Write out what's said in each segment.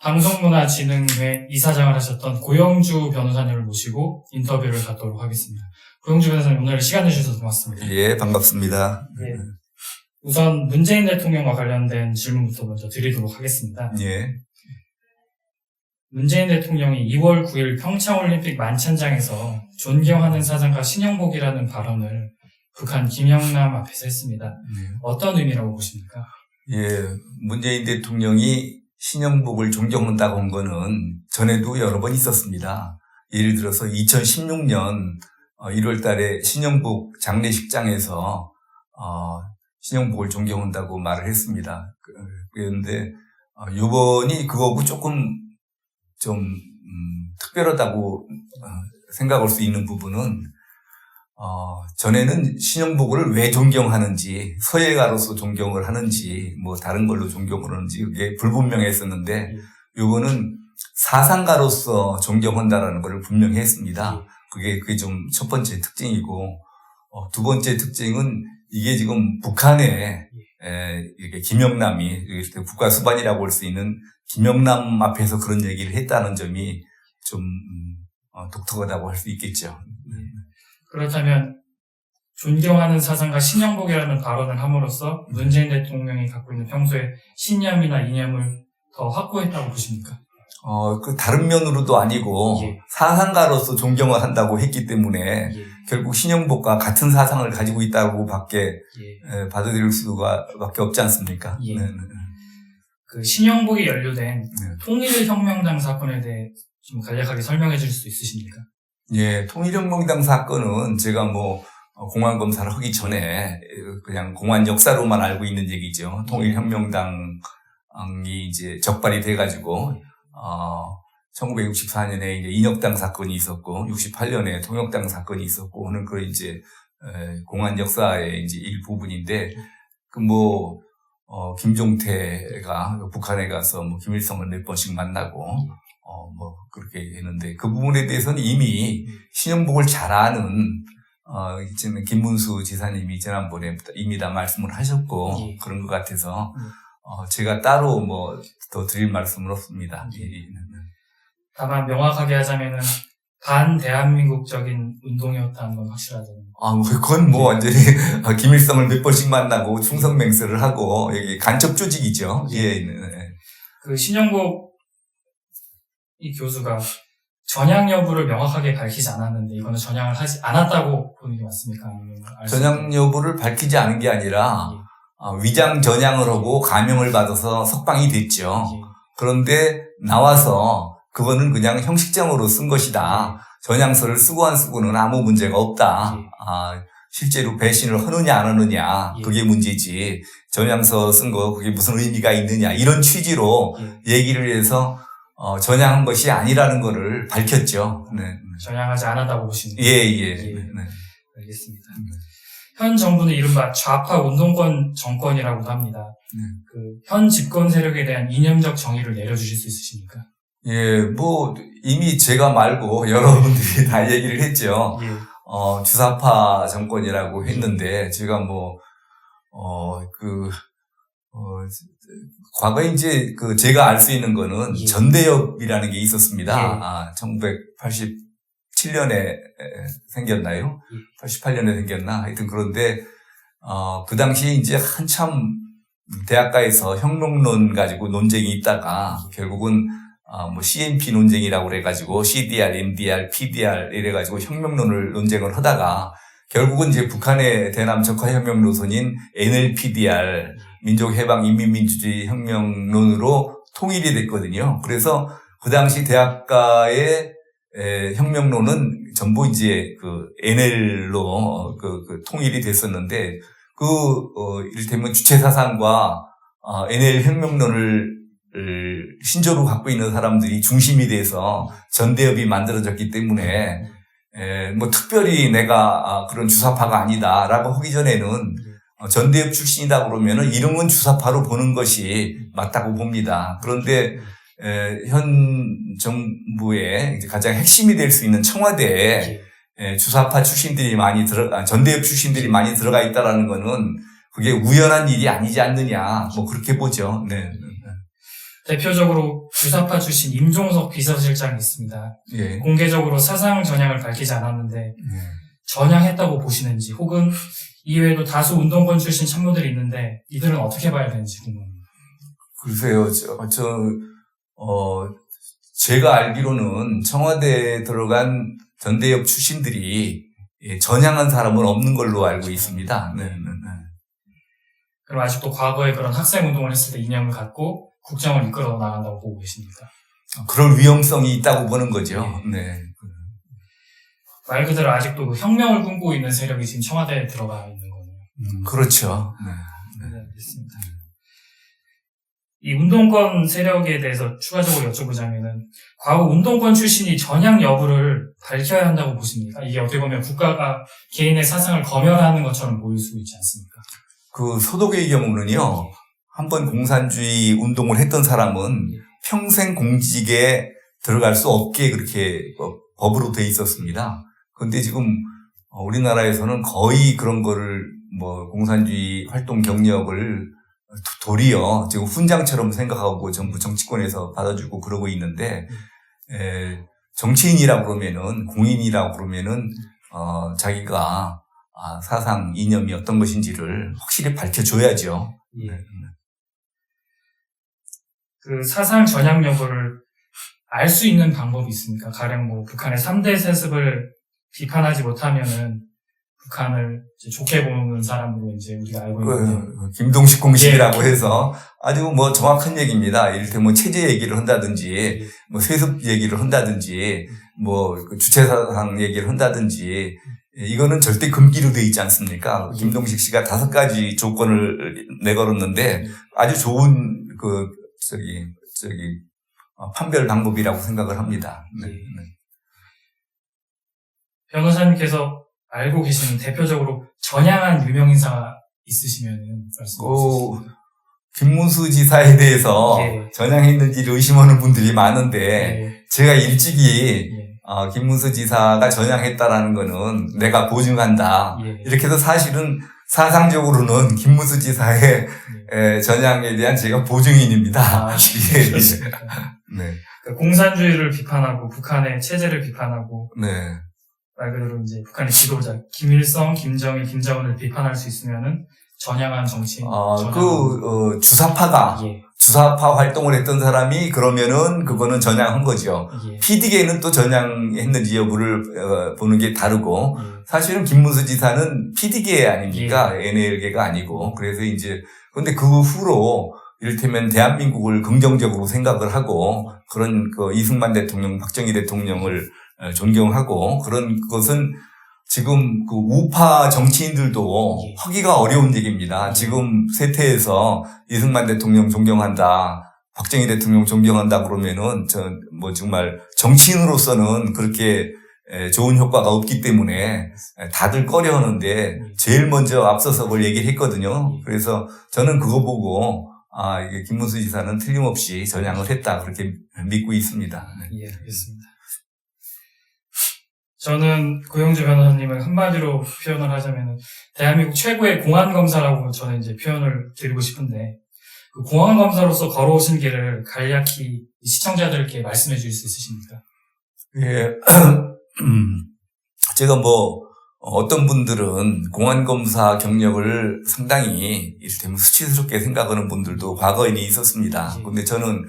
방송문화진흥회 이사장을 하셨던 고영주 변호사님을 모시고 인터뷰를 갖도록 하겠습니다. 고영주 변호사님, 오늘 시간 내주셔서 고맙습니다. 예, 반갑습니다. 예. 우선 문재인 대통령과 관련된 질문부터 먼저 드리도록 하겠습니다. 예. 문재인 대통령이 2월 9일 평창올림픽 만찬장에서 존경하는 사상가 신영복이라는 발언을 북한 김영남 앞에서 했습니다. 어떤 의미라고 보십니까? 예, 문재인 대통령이 신영복을 존경한다고 한 거는 전에도 여러 번 있었습니다. 예를 들어서 2016년 1월 달에 신영복 장례식장에서 신영복을 존경한다고 말을 했습니다. 그런데 이번이 그거하고 조금 좀 특별하다고 생각할 수 있는 부분은 전에는 신영복을 왜 존경하는지, 서예가로서 존경을 하는지, 뭐 다른 걸로 존경을 하는지 그게 불분명했었는데 이거는 사상가로서 존경한다라는 걸 분명히 했습니다. 그게 좀 첫 번째 특징이고, 두 번째 특징은 이게 지금 북한에 이렇게 김영남이 국가수반이라고 할 수 있는 김영남 앞에서 그런 얘기를 했다는 점이 좀 독특하다고 할 수 있겠죠. 그렇다면 존경하는 사상가 신영복이라는 발언을 함으로써 문재인 대통령이 갖고 있는 평소에 신념이나 이념을 더 확고했다고 보십니까? 그 다른 면으로도 아니고 사상가로서 존경을 한다고 했기 때문에 결국 신영복과 같은 사상을 가지고 있다고 밖에 받아들일 수밖에 없지 않습니까? 그 신영복이 연루된 통일혁명당 사건에 대해 좀 간략하게 설명해 줄 수 있으십니까? 예, 통일혁명당 사건은 제가 공안 검사를 하기 전에 그냥 공안 역사로만 알고 있는 얘기죠. 통일혁명당이 이제 적발이 돼가지고 1964년에 이제 인혁당 사건이 있었고 68년에 통역당 사건이 있었고 하는 그 이제 공안 역사의 이제 일부분인데 김종태가 북한에 가서 김일성을 몇 번씩 만나고 그렇게 했는데 그 부분에 대해서는 이미 신영복을 잘 아는 이제는 김문수 지사님이 지난번에 이미 다 말씀을 하셨고 그런 것 같아서 제가 따로 더 드릴 말씀은 없습니다. 다만 명확하게 하자면은 반대한민국적인 운동이었다는 건 확실하죠. 그건 완전히 김일성을 몇 번씩 만나고 충성맹세를 하고 간첩 조직이죠. 그 신영복 이 교수가 전향 여부를 명확하게 밝히지 않았는데 이거는 전향을 하지 않았다고 보는 게 맞습니까? 아니면 전향 여부를 밝히지 않은 게 아니라 위장 전향을 하고 감형을 받아서 석방이 됐죠. 그런데 나와서 그거는 그냥 형식적으로 쓴 것이다. 전향서를 쓰고 안 쓰고는 아무 문제가 없다. 실제로 배신을 하느냐 안 하느냐 그게 문제지. 전향서 쓴 거 그게 무슨 의미가 있느냐 이런 취지로 얘기를 해서 전향한 것이 아니라는 것을 밝혔죠. 전향하지 않았다고 보시는 거죠? 알겠습니다. 현 정부는 이른바 좌파 운동권 정권이라고도 합니다. 그 현 집권 세력에 대한 이념적 정의를 내려주실 수 있으십니까? 이미 제가 말고 여러분들이 다 얘기를 했죠. 주사파 정권이라고 했는데 제가 과거에 이제 제가 알 수 있는 거는 전대협이라는 게 있었습니다. 1987년에 생겼나요? 88년에 생겼나? 하여튼 그런데, 그 당시 이제 한참 대학가에서 혁명론 가지고 논쟁이 있다가 결국은 CNP 논쟁이라고 그래가지고 CDR, MDR, PDR 이래가지고 혁명론을 논쟁을 하다가 결국은 이제 북한의 대남 적화혁명 노선인 NLPDR, 민족해방인민민주주의 혁명론으로 통일이 됐거든요. 그래서 그 당시 대학가의 혁명론은 전부 이제 NL로 통일이 됐었는데 이를테면 주체사상과 NL 혁명론을 신조로 갖고 있는 사람들이 중심이 돼서 전대협이 만들어졌기 때문에 특별히 내가 그런 주사파가 아니다라고 하기 전에는 전대협 출신이다 그러면은 이름은 주사파로 보는 것이 맞다고 봅니다. 그런데 현 정부의 이제 가장 핵심이 될 수 있는 청와대에 주사파 출신들이 전대협 출신들이 많이 들어가 있다라는 거는 그게 우연한 일이 아니지 않느냐, 그렇게 보죠. 대표적으로 주사파 출신 임종석 비서실장이 있습니다. 예. 공개적으로 사상 전향을 밝히지 않았는데 예. 전향했다고 보시는지 혹은 이외에도 다수 운동권 출신 참모들이 있는데 이들은 어떻게 봐야 되는지 궁금합니다. 글쎄요, 제가 알기로는 청와대에 들어간 전대협 출신들이 전향한 사람은 없는 걸로 알고 있습니다. 네. 그럼 아직도 과거에 그런 학생 운동을 했을 때 이념을 갖고 국정을 이끌어 나간다고 보고 계십니까? 그런 위험성이 있다고 보는 거죠. 네. 말 그대로 아직도 그 혁명을 꿈꾸고 있는 세력이 지금 청와대에 들어가 있는 거네요. 그렇죠. 네, 알겠습니다. 이 운동권 세력에 대해서 추가적으로 여쭤보자면은 과거 운동권 출신이 전향 여부를 밝혀야 한다고 보십니까? 이게 어떻게 보면 국가가 개인의 사상을 검열하는 것처럼 보일 수 있지 않습니까? 그 소독의 경우는요, 한번 공산주의 운동을 했던 사람은 평생 공직에 들어갈 수 없게 그렇게 법으로 돼 있었습니다. 그런데 지금 우리나라에서는 거의 그런 거를 공산주의 활동 경력을 도리어 지금 훈장처럼 생각하고 정부 정치권에서 받아주고 그러고 있는데, 정치인이라고 그러면은, 공인이라고 그러면은, 자기가 사상, 이념이 어떤 것인지를 확실히 밝혀줘야죠. 예. 그 사상 전향 여부를 알 수 있는 방법이 있습니까? 가령 북한의 3대 세습을 비판하지 못하면은 북한을 이제 좋게 보는 사람으로 이제 우리가 알고 있는데. 김동식 공식이라고 해서 아주 정확한 얘기입니다. 이를테면 체제 얘기를 한다든지, 세습 얘기를 한다든지, 그 주체사상 얘기를 한다든지, 이거는 절대 금기로 돼 있지 않습니까? 김동식 씨가 5가지 조건을 내걸었는데 아주 좋은 판별 방법이라고 생각을 합니다. 네. 변호사님께서 알고 계시는 대표적으로 전향한 유명인사가 있으시면 말씀해 주시죠. 김문수 지사에 대해서 전향했는지를 의심하는 분들이 많은데 제가 일찍이 김문수 지사가 전향했다라는 거는 내가 보증한다. 이렇게 해서 사실은 사상적으로는 김문수 지사의 전향에 대한 제가 보증인입니다. 네. 그러니까 공산주의를 비판하고 북한의 체제를 비판하고 말 그대로 이제 북한의 지도자 김일성, 김정일, 김정은을 비판할 수 있으면은 전향한 정치인. 주사파가 주사파 활동을 했던 사람이 그러면은 그거는 전향한 거죠. PD계는 또 전향했는지 여부를 보는 게 다르고 사실은 김문수 지사는 PD계 아닙니까? NL계가 아니고. 그래서 이제 근데 그 후로 이를테면 대한민국을 긍정적으로 생각을 하고 그런 이승만 대통령, 박정희 대통령을 존경하고 그런 것은 지금 우파 정치인들도 하기가 어려운 얘기입니다. 지금 세태에서 이승만 대통령 존경한다, 박정희 대통령 존경한다 그러면은 정말 정치인으로서는 그렇게 좋은 효과가 없기 때문에 다들 꺼려하는데 제일 먼저 앞서서 그걸 얘기를 했거든요. 그래서 저는 그거 보고 이게 김문수 지사는 틀림없이 전향을 했다 그렇게 믿고 있습니다. 예, 알겠습니다. 저는 고영주 변호사님을 한마디로 표현을 하자면 대한민국 최고의 공안검사라고 저는 이제 표현을 드리고 싶은데 그 공안검사로서 걸어오신 길을 간략히 시청자들께 말씀해 주실 수 있으십니까? 예, 제가 어떤 분들은 공안검사 경력을 상당히 이를테면 수치스럽게 생각하는 분들도 과거에는 있었습니다. 근데 저는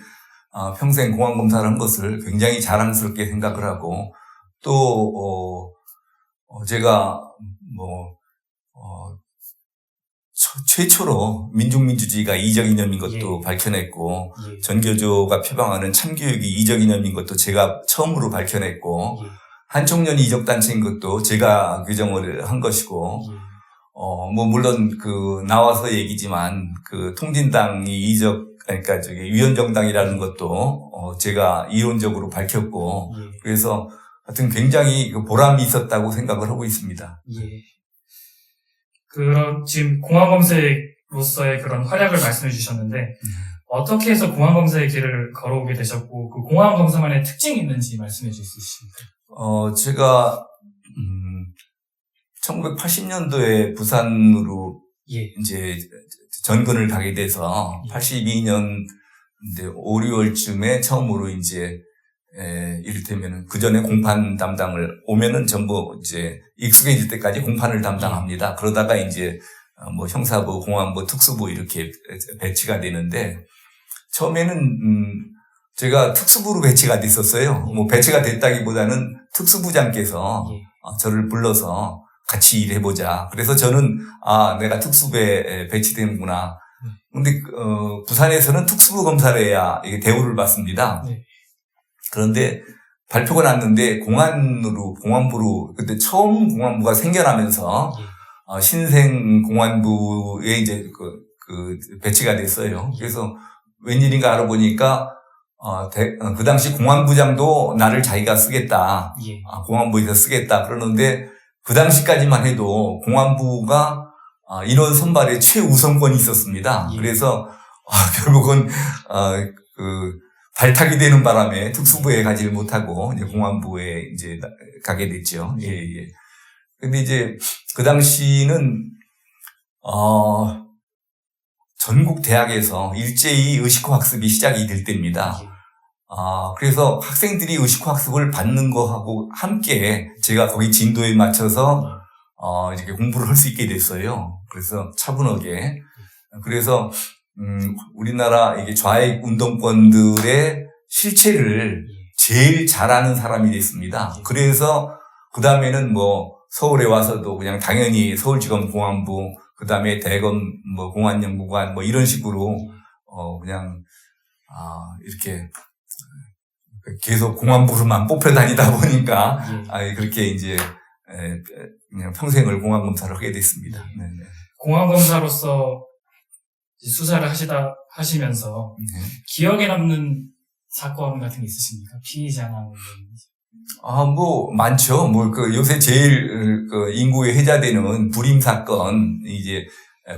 평생 공안검사를 한 것을 굉장히 자랑스럽게 생각을 하고 또, 제가, 최초로 민중민주주의가 이적 이념인 것도 밝혀냈고, 전교조가 표방하는 참교육이 이적 이념인 것도 제가 처음으로 밝혀냈고, 한총련이 이적단체인 것도 제가 규정을 한 것이고, 물론 나와서 얘기지만, 통진당이 그러니까 위원정당이라는 것도, 제가 이론적으로 밝혔고, 그래서 하여튼 굉장히 보람이 있었다고 생각을 하고 있습니다. 그런 지금 공안검사로서의 그런 활약을 말씀해 주셨는데 어떻게 해서 공안검사의 길을 걸어오게 되셨고 그 공안검사만의 특징이 있는지 말씀해 주실 수 있습니까? 제가 1980년도에 부산으로 이제 전근을 가게 돼서 82년 근데 5, 6월쯤에 처음으로 이제 이를테면 그 전에 공판 담당을 오면은 전부 이제 익숙해질 때까지 공판을 담당합니다. 그러다가 이제 뭐 형사부, 공안부, 특수부 이렇게 배치가 되는데 처음에는 제가 특수부로 배치가 됐었어요. 뭐 배치가 됐다기보다는 특수부장께서 저를 불러서 같이 일해보자. 그래서 저는 내가 특수부에 배치되는구나. 근데 부산에서는 특수부 검사를 해야 이게 대우를 받습니다. 그런데 발표가 났는데 공안부로 그때 처음 공안부가 생겨나면서 신생 공안부에 이제 그 배치가 됐어요. 그래서 웬일인가 알아보니까 그 당시 공안부장도 나를 자기가 쓰겠다. 공안부에서 쓰겠다. 그러는데 그 당시까지만 해도 공안부가 인원 선발에 최우선권이 있었습니다. 그래서 결국은 발탁이 되는 바람에 특수부에 가지를 못하고 이제 공안부에 이제 가게 됐죠. 예. 근데 이제 그 당시는 전국 대학에서 일제히 의식화 학습이 시작이 될 때입니다. 그래서 학생들이 의식화 학습을 받는 거하고 함께 제가 거기 진도에 맞춰서 이렇게 공부를 할 수 있게 됐어요. 그래서 차분하게. 그래서 우리나라 이게 좌익 운동권들의 실체를 제일 잘 아는 사람이 됐습니다. 그래서 그 다음에는 뭐 서울에 와서도 그냥 당연히 서울지검 공안부, 그 다음에 대검 뭐 공안연구관 뭐 이런 식으로 그냥 이렇게 계속 공안부로만 뽑혀 다니다 보니까 그렇게 이제 그냥 평생을 공안검사를 하게 됐습니다. 네네. 공안검사로서 수사를 하시면서 기억에 남는 사건 같은 게 있으십니까? 피의자나 뭐 많죠. 요새 제일 인구에 회자되는 불임 사건, 이제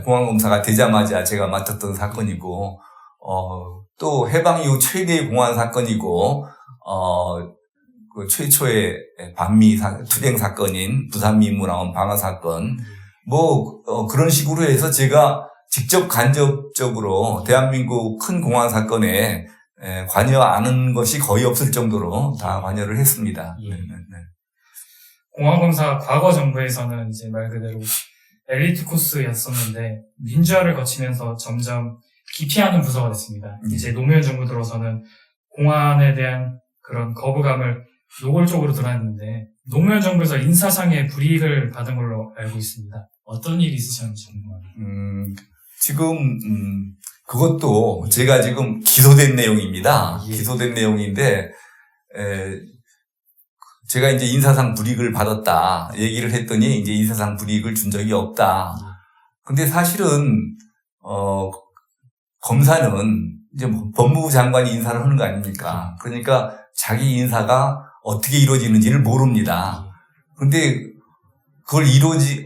공안검사가 되자마자 제가 맡았던 사건이고, 또 해방 이후 최대의 공안 사건이고, 그 최초의 반미 투쟁 사건인 부산미문화원 방화 사건, 그런 식으로 해서 제가 직접 간접적으로 대한민국 큰 공안 사건에 관여 안 한 것이 거의 없을 정도로 다 관여를 했습니다. 공안검사가 과거 정부에서는 이제 말 그대로 엘리트 코스였었는데 민주화를 거치면서 점점 기피하는 부서가 됐습니다. 이제 노무현 정부 들어서는 공안에 대한 그런 거부감을 노골적으로 드러냈는데 노무현 정부에서 인사상의 불이익을 받은 걸로 알고 있습니다. 어떤 일이 있으셨는지 궁금합니다. 지금 그것도 제가 지금 기소된 내용입니다. 기소된 내용인데 제가 이제 인사상 불이익을 받았다 얘기를 했더니 이제 인사상 불이익을 준 적이 없다. 근데 사실은 검사는 이제 법무부 장관이 인사를 하는 거 아닙니까? 그러니까 자기 인사가 어떻게 이루어지는지를 모릅니다. 근데 그걸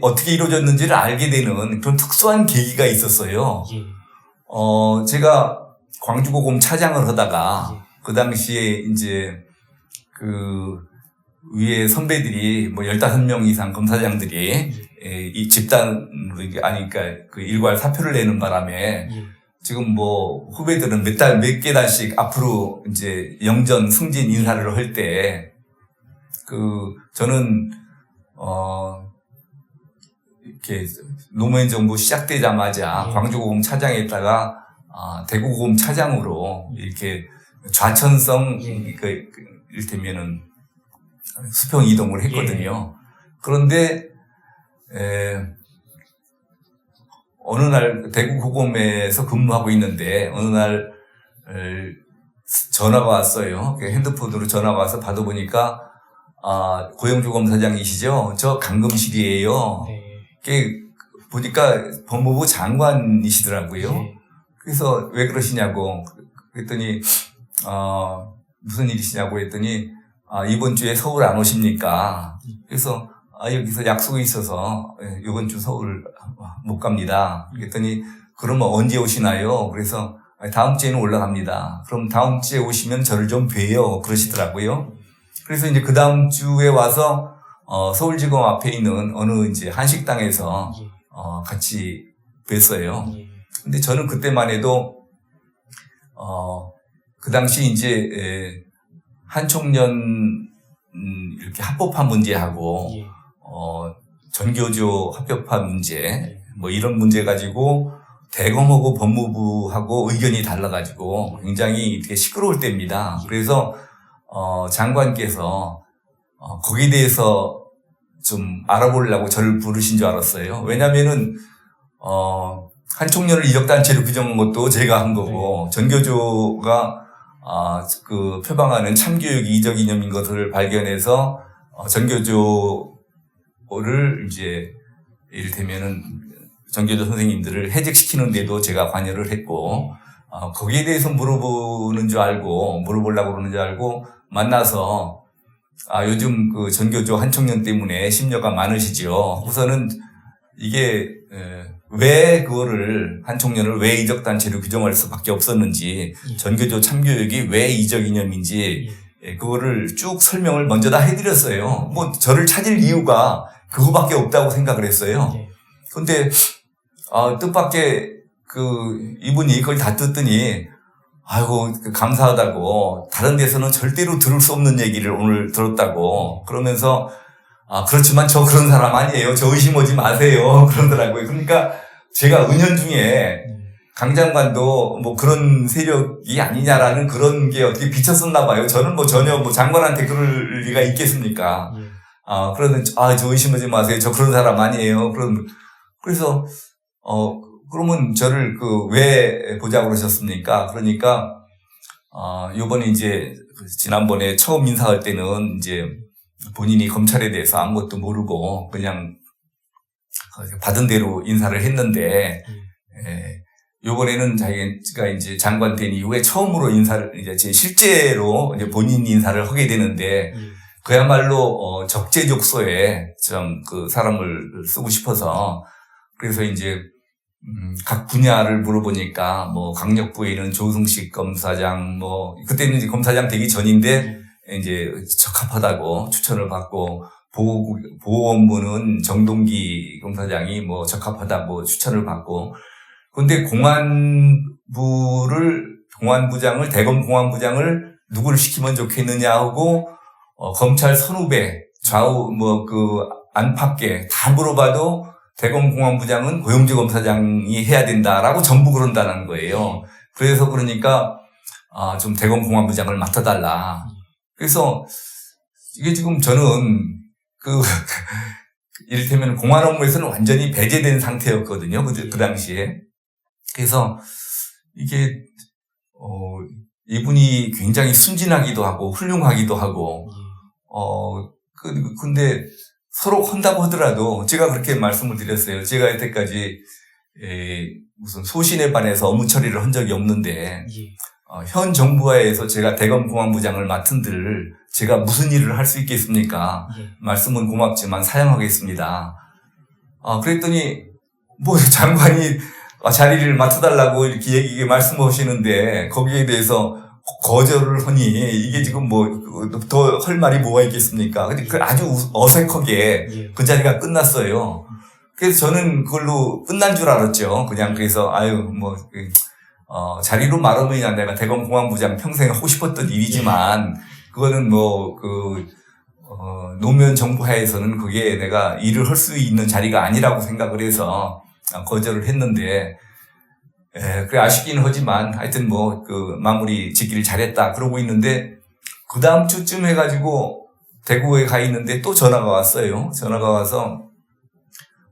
어떻게 이루어졌는지를 알게 되는 그런 특수한 계기가 있었어요. 제가 광주고검 차장을 하다가 그 당시에 이제 그 위에 선배들이 뭐 15명 이상 검사장들이 이 집단으로 그러니까 그 일괄 사표를 내는 바람에 지금 뭐 후배들은 몇 계단씩 앞으로 이제 영전 승진 인사를 할 때 저는 이렇게 노무현 정부 시작되자마자 광주고검 차장에다가 대구고검 차장으로 이렇게 좌천성 이를테면은 수평 이동을 했거든요. 그런데 어느 날 대구고검에서 근무하고 있는데 어느 날 전화가 왔어요. 핸드폰으로 전화가 와서 받아보니까 고영주 검사장이시죠? 저 강금실이에요. 보니까 법무부 장관이시더라고요. 그래서 왜 그러시냐고 그랬더니 무슨 일이시냐고 했더니 이번 주에 서울 안 오십니까? 그래서 여기서 약속이 있어서 이번 주 서울 못 갑니다. 그랬더니 그러면 언제 오시나요? 그래서 다음 주에는 올라갑니다. 그럼 다음 주에 오시면 저를 좀 뵈요. 그러시더라고요. 그래서 이제 그 다음 주에 와서 서울지검 앞에 있는 어느 이제 한식당에서 같이 뵀어요. 근데 저는 그때만 해도 그 당시 이제 한 청년 이렇게 합법화 문제하고 예. 전교조 합법화 문제 뭐 이런 문제 가지고 대검하고 법무부하고 의견이 달라가지고 굉장히 이렇게 시끄러울 때입니다. 그래서 장관께서 거기에 대해서 좀 알아보려고 저를 부르신 줄 알았어요. 왜냐면은 한 청년을 이적단체로 규정한 것도 제가 한 거고 전교조가 그 표방하는 참교육 이적 이념인 것을 발견해서 전교조를 이제 이를테면은 전교조 선생님들을 해직시키는데도 제가 관여를 했고 거기에 대해서 물어보는 줄 알고 물어보려고 그러는 줄 알고 만나서 요즘 그 전교조 한 청년 때문에 심려가 많으시죠. 우선은 이게 왜 그거를 한 청년을 왜 이적단체로 규정할 수밖에 없었는지 전교조 참교육이 왜 이적 이념인지 그거를 쭉 설명을 먼저 다 해드렸어요. 뭐 저를 찾을 이유가 그거밖에 없다고 생각을 했어요. 그런데 뜻밖의 이분이 그걸 다 듣더니 아이고 감사하다고 다른 데서는 절대로 들을 수 없는 얘기를 오늘 들었다고 그러면서 그렇지만 저 그런 사람 아니에요. 저 의심하지 마세요. 그러더라고요. 그러니까 제가 은연중에 강 장관도 뭐 그런 세력이 아니냐라는 그런 게 어떻게 비쳤었나 봐요. 저는 뭐 전혀 뭐 장관한테 그럴 리가 있겠습니까? 그러더니 저 의심하지 마세요. 저 그런 사람 아니에요. 그래서 그러면 저를 왜 보자고 그러셨습니까? 그러니까 요번에 이제 지난번에 처음 인사할 때는 이제 본인이 검찰에 대해서 아무것도 모르고 그냥 받은 대로 인사를 했는데 요번에는 자기가 이제 장관 된 이후에 처음으로 이제 실제로 이제 본인 인사를 하게 되는데 그야말로 적재적소에 좀 그 사람을 쓰고 싶어서 그래서 이제 각 분야를 물어보니까 뭐 강력부에는 조승식 검사장 뭐 그때는 이제 검사장 되기 전인데 이제 적합하다고 추천을 받고 보건부는 정동기 검사장이 뭐 적합하다고 추천을 받고 근데 공안부장을 대검 공안부장을 누구를 시키면 좋겠느냐 하고 검찰 선후배 좌우 뭐 안팎에 다 물어봐도 대검 공안부장은 고영주 검사장이 해야 된다라고 전부 그런다는 거예요. 그래서 그러니까 좀 대검 공안부장을 맡아달라. 그래서 이게 지금 저는 이를테면 공안 업무에서는 완전히 배제된 상태였거든요. 그 당시에. 그래서 이게 이분이 굉장히 순진하기도 하고 훌륭하기도 하고 근데 서로 한다고 하더라도 제가 그렇게 말씀을 드렸어요. 제가 여태까지 무슨 소신에 반해서 업무 처리를 한 적이 없는데 현 정부하에서 제가 대검 공안부장을 맡은들 제가 무슨 일을 할 수 있겠습니까? 말씀은 고맙지만 사양하겠습니다. 그랬더니 뭐 장관이 자리를 맡아달라고 이렇게 말씀하시는데 거기에 대해서 거절을 하니 이게 지금 뭐 더 할 말이 뭐가 있겠습니까? 근데 아주 어색하게 그 자리가 끝났어요. 그래서 저는 그걸로 끝난 줄 알았죠. 그냥 그래서 자리로 말하면 내가 대검 공안부장 평생 하고 싶었던 일이지만 그거는 노무현 정부 하에서는 그게 내가 일을 할 수 있는 자리가 아니라고 생각을 해서 거절을 했는데 그래 아쉽긴 하지만 하여튼 마무리 짓기를 잘했다 그러고 있는데 그 다음 주쯤 해가지고 대구에 가 있는데 또 전화가 왔어요. 전화가 와서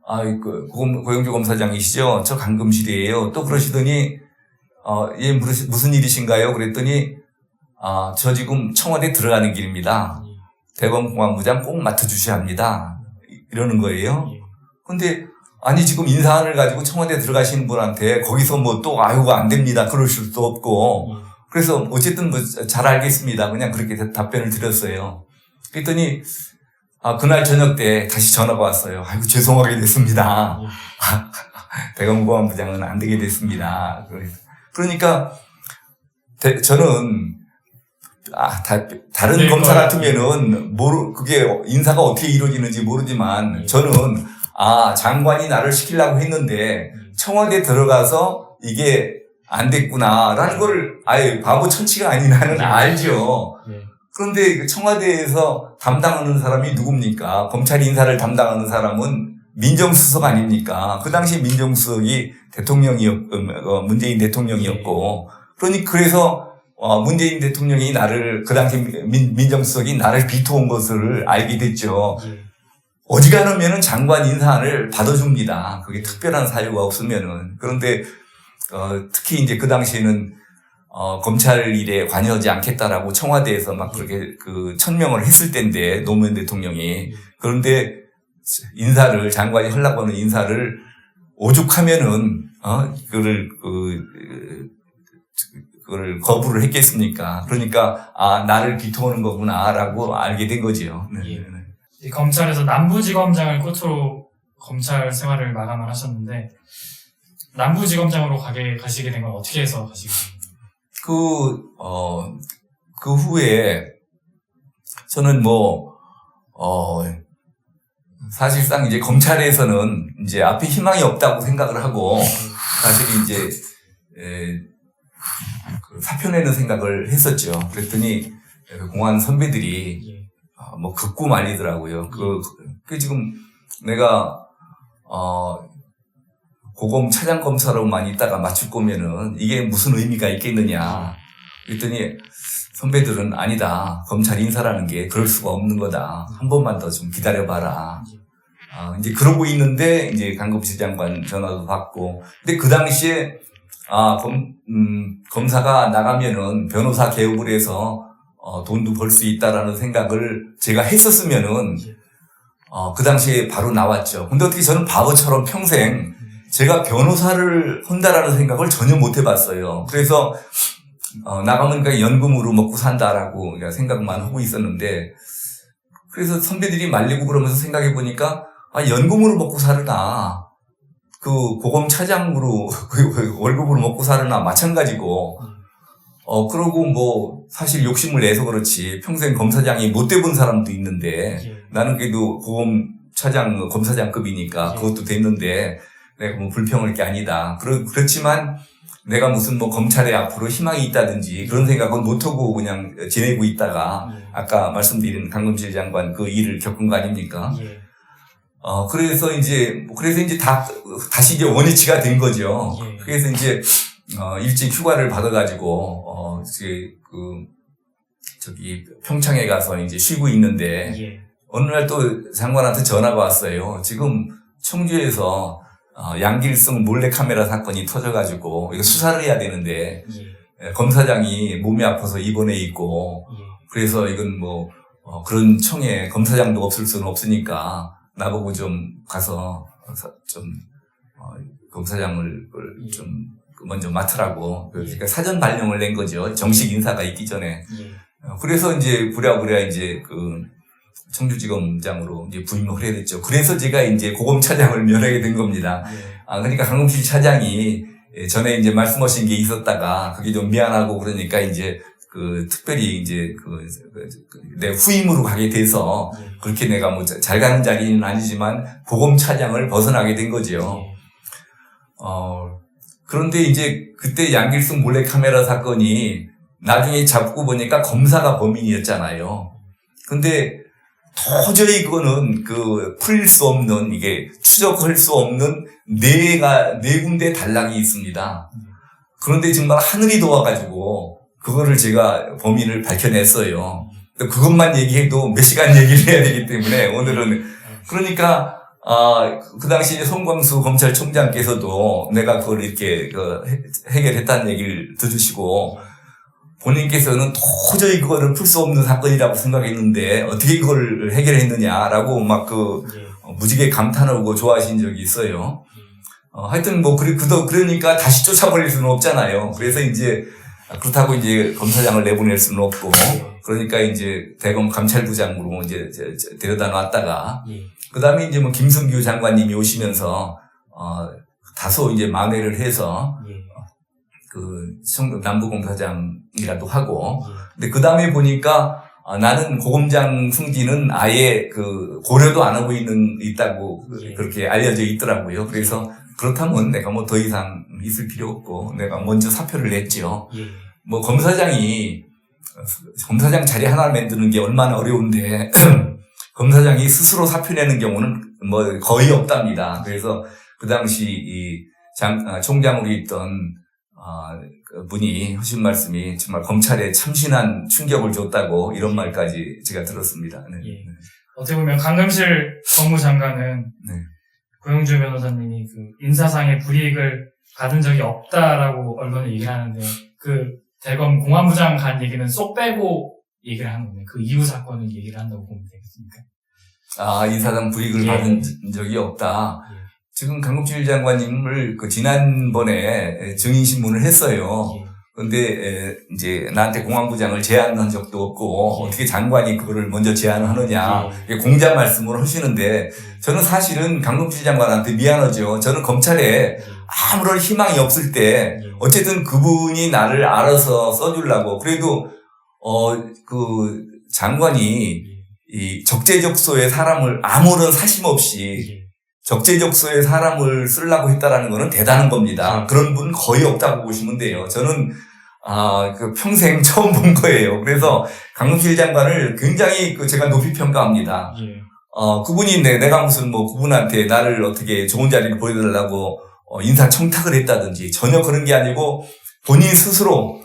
고영주 검사장이시죠? 저 강금실이에요. 또 그러시더니 예 무슨 일이신가요? 그랬더니 저 지금 청와대 들어가는 길입니다. 대검 공안부장 꼭 맡아주셔야 합니다. 이러는 거예요. 근데 아니 지금 인사안을 가지고 청와대 들어가시는 분한테 거기서 안 됩니다. 그럴 수도 없고 그래서 어쨌든 잘 알겠습니다. 그냥 그렇게 답변을 드렸어요. 그랬더니 그날 저녁 때 다시 전화가 왔어요. 아이고 죄송하게 됐습니다. 대검 공안부장은 안 되게 됐습니다. 그러니까 저는 다른 검사 같으면은 그게 인사가 어떻게 이루어지는지 모르지만 저는 장관이 나를 시키려고 했는데 청와대 들어가서 이게 안 됐구나라는 걸 아예 바보 천치가 아닌 나는 알죠. 그런데 청와대에서 담당하는 사람이 누굽니까? 검찰 인사를 담당하는 사람은 민정수석 아닙니까? 그 당시 민정수석이 문재인 대통령이었고, 그래서 문재인 대통령이 나를, 그 당시 민정수석이 나를 비토온 것을 알게 됐죠. 어지간하면은 장관 인사를 받아줍니다. 그게 특별한 사유가 없으면은. 그런데, 특히 이제 그 당시에는, 검찰 일에 관여하지 않겠다라고 청와대에서 막 그렇게 천명을 했을 때인데, 노무현 대통령이. 그런데 장관이 하려고 하는 인사를 오죽하면은, 그걸 거부를 했겠습니까? 그러니까, 나를 비토하는 거구나라고 알게 된 거지요. 네. 검찰에서 남부지검장을 끝으로 검찰 생활을 마감을 하셨는데, 남부지검장으로 가시게 된 건 어떻게 해서 가시게 된 건가요? 그 후에 저는 사실상 이제 검찰에서는 이제 앞에 희망이 없다고 생각을 하고 사실 이제 사표 내는 생각을 했었죠. 그랬더니 공안 선배들이 긋고 말리더라고요. 지금 내가 고검 차장검사로만 있다가 맞출 거면은 이게 무슨 의미가 있겠느냐. 그랬더니 선배들은 아니다. 검찰 인사라는 게 그럴 수가 없는 거다. 한 번만 더 좀 기다려봐라. 이제 그러고 있는데 이제 강금실 장관 전화도 받고. 근데 그 당시에 검사가 나가면은 변호사 개업을 해서 돈도 벌 수 있다라는 생각을 제가 했었으면은 그 당시에 바로 나왔죠. 근데 어떻게 저는 바보처럼 평생 제가 변호사를 한다라는 생각을 전혀 못 해봤어요. 그래서 나가면 그냥 연금으로 먹고 산다라고 생각만 하고 있었는데, 그래서 선배들이 말리고 그러면서 생각해 보니까 연금으로 먹고 사르나 고검 차장으로 월급으로 먹고 사르나 마찬가지고, 그러고 사실 욕심을 내서 그렇지 평생 검사장이 못 돼본 사람도 있는데 나는 그래도 고검 차장 검사장급이니까 그것도 됐는데 내가 불평할 게 아니다. 그렇지만 내가 무슨 검찰에 앞으로 희망이 있다든지 그런 생각은 못하고 그냥 지내고 있다가 아까 말씀드린 강금실 장관 그 일을 겪은 거 아닙니까? 그래서 이제 다시 이제 원위치가 된 거죠. 그래서 이제 일찍 휴가를 받아가지고 평창에 가서 이제 쉬고 있는데 어느 날 또 장관한테 전화가 왔어요. 지금 청주에서 양길성 몰래카메라 사건이 터져가지고 이거 수사를 해야 되는데 검사장이 몸이 아파서 입원해 있고 그래서 이건 그런 청에 검사장도 없을 수는 없으니까 나보고 좀 가서 검사장을 좀 먼저 맡으라고 그러니까 사전 발령을 낸 거죠. 정식 인사가 있기 전에. 그래서 이제 부랴부랴 이제 청주지검장으로 이제 부임을 해야 됐죠. 그래서 제가 이제 고검 차장을 면하게 된 겁니다. 그러니까 강금실 차장이 전에 이제 말씀하신 게 있었다가 그게 좀 미안하고 그러니까 이제 특별히 이제 내 후임으로 가게 돼서 그렇게 내가 잘 가는 자리는 아니지만 고검 차장을 벗어나게 된 거죠. 그런데 이제 그때 양길성 몰래카메라 사건이 나중에 잡고 보니까 검사가 범인이었잖아요. 근데 도저히 그거는 풀릴 수 없는 이게 추적할 수 없는 네 군데 단락이 있습니다. 그런데 정말 하늘이 도와가지고 그거를 제가 범인을 밝혀냈어요. 그것만 얘기해도 몇 시간 얘기를 해야 되기 때문에 오늘은 그러니까 그 당시 송광수 검찰총장께서도 내가 그걸 이렇게 해결했다는 얘기를 들으시고 본인께서는 도저히 그거를 풀 수 없는 사건이라고 생각했는데 어떻게 그걸 해결했느냐라고 막 무지개 감탄하고 좋아하신 적이 있어요. 하여튼 그러니까 다시 쫓아버릴 수는 없잖아요. 그래서 이제 그렇다고 이제 검사장을 내보낼 수는 없고 그러니까 이제 대검 감찰부장으로 이제 데려다 놨다가 그다음에 이제 김승규 장관님이 오시면서 다소 이제 만회를 해서 남부검사장이라도 하고 근데 그 다음에 보니까 나는 고검장 승진은 아예 고려도 안 하고 있다고 그렇게 알려져 있더라고요. 그래서 그렇다면 내가 뭐 더 이상 있을 필요 없고 내가 먼저 사표를 냈죠. 뭐 검사장 자리 하나 만드는 게 얼마나 어려운데 검사장이 스스로 사표 내는 경우는 뭐 거의 없답니다. 그래서 그 당시 총장으로 있던 분이 하신 말씀이 정말 검찰에 참신한 충격을 줬다고 이런 말까지 제가 들었습니다. 네. 예. 어떻게 보면 강금실 법무장관은 네. 고영주 변호사님이 인사상의 불이익을 받은 적이 없다라고 언론에 얘기를 하는데 대검 공안부장 간 얘기는 쏙 빼고 얘기를 하는 거네요. 그 이후 사건을 얘기를 한다고 보면 되겠습니까? 인사상 불이익을 받은 적이 없다. 지금 강금실 장관님을 지난번에 증인신문을 했어요. 근데 이제 나한테 공안부장을 제안한 적도 없고 어떻게 장관이 그거를 먼저 제안하느냐 공자 말씀을 하시는데 저는 사실은 강금실 장관한테 미안하죠. 저는 검찰에 아무런 희망이 없을 때 어쨌든 그분이 나를 알아서 써주려고 그래도 장관이 이 적재적소에 사람을 아무런 사심 없이 적재적소에 사람을 쓰려고 했다라는 거는 대단한 겁니다. 그런 분 거의 없다고 보시면 돼요. 저는 평생 처음 본 거예요. 그래서 강금실 장관을 굉장히 제가 높이 평가합니다. 그분이 내가 무슨 그분한테 나를 어떻게 좋은 자리를 보여달라고 인사 청탁을 했다든지 전혀 그런 게 아니고 본인 스스로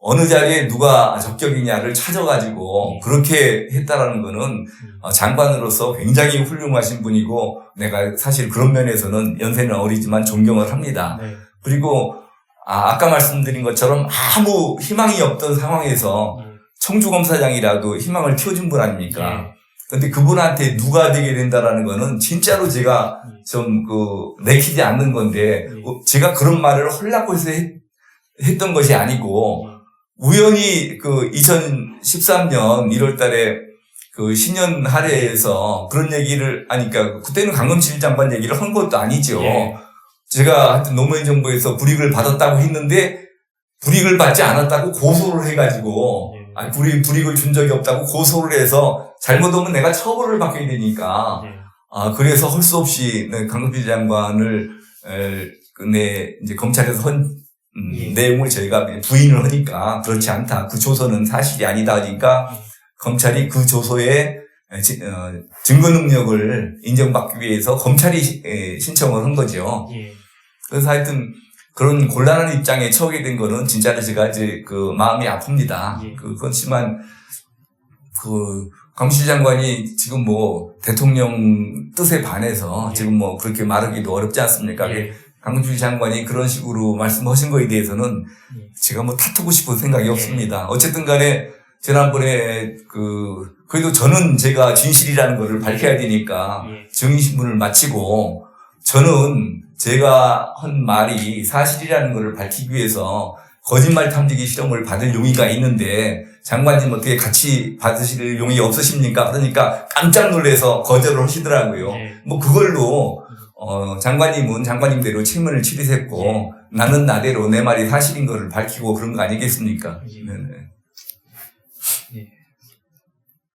어느 자리에 누가 적격이냐를 찾아가지고 그렇게 했다라는 거는 장관으로서 굉장히 훌륭하신 분이고 내가 사실 그런 면에서는 연세는 어리지만 존경을 합니다. 그리고 아까 말씀드린 것처럼 아무 희망이 없던 상황에서 청주검사장이라도 희망을 키워준 분 아닙니까? 근데 그분한테 누가 되게 된다라는 거는 진짜로 제가 좀 내키지 않는 건데 제가 그런 말을 하려고 해서 했던 것이 아니고 우연히 2013년 1월 달에 신년 할애에서 그런 얘기를 하니까 그때는 강금실 장관 얘기를 한 것도 아니죠. 제가 하여튼 노무현 정부에서 불이익을 받았다고 했는데 불이익을 받지 않았다고 고소를 해가지고 불이익을 준 적이 없다고 고소를 해서 잘못하면 내가 처벌을 받게 되니까 그래서 할 수 없이 강금실 장관을 이제 검찰에서 내용을 저희가 부인을 하니까 그렇지 않다. 그 조서는 사실이 아니다 하니까 검찰이 그 조서에 증거 능력을 인정받기 위해서 검찰이 신청을 한 거죠. 그래서 하여튼 그런 곤란한 입장에 처하게 된 거는 진짜로 제가 이제 마음이 아픕니다. 그렇지만 강금실 장관이 지금 대통령 뜻에 반해서 지금 그렇게 말하기도 어렵지 않습니까? 강금실 장관이 그런 식으로 말씀하신 거에 대해서는 제가 탓하고 싶은 생각이 없습니다. 어쨌든 간에 지난번에 그래도 저는 제가 진실이라는 거를 밝혀야 되니까 증인신문을 마치고 저는 제가 한 말이 사실이라는 거를 밝히기 위해서 거짓말 탐지기 실험을 받을 용의가 있는데 장관님 어떻게 같이 받으실 용의 없으십니까? 그러니까 깜짝 놀라서 거절을 하시더라고요. 그걸로 장관님은 장관님대로 책무를 치르셨고 나는 나대로 내 말이 사실인 거를 밝히고 그런 거 아니겠습니까? 네네.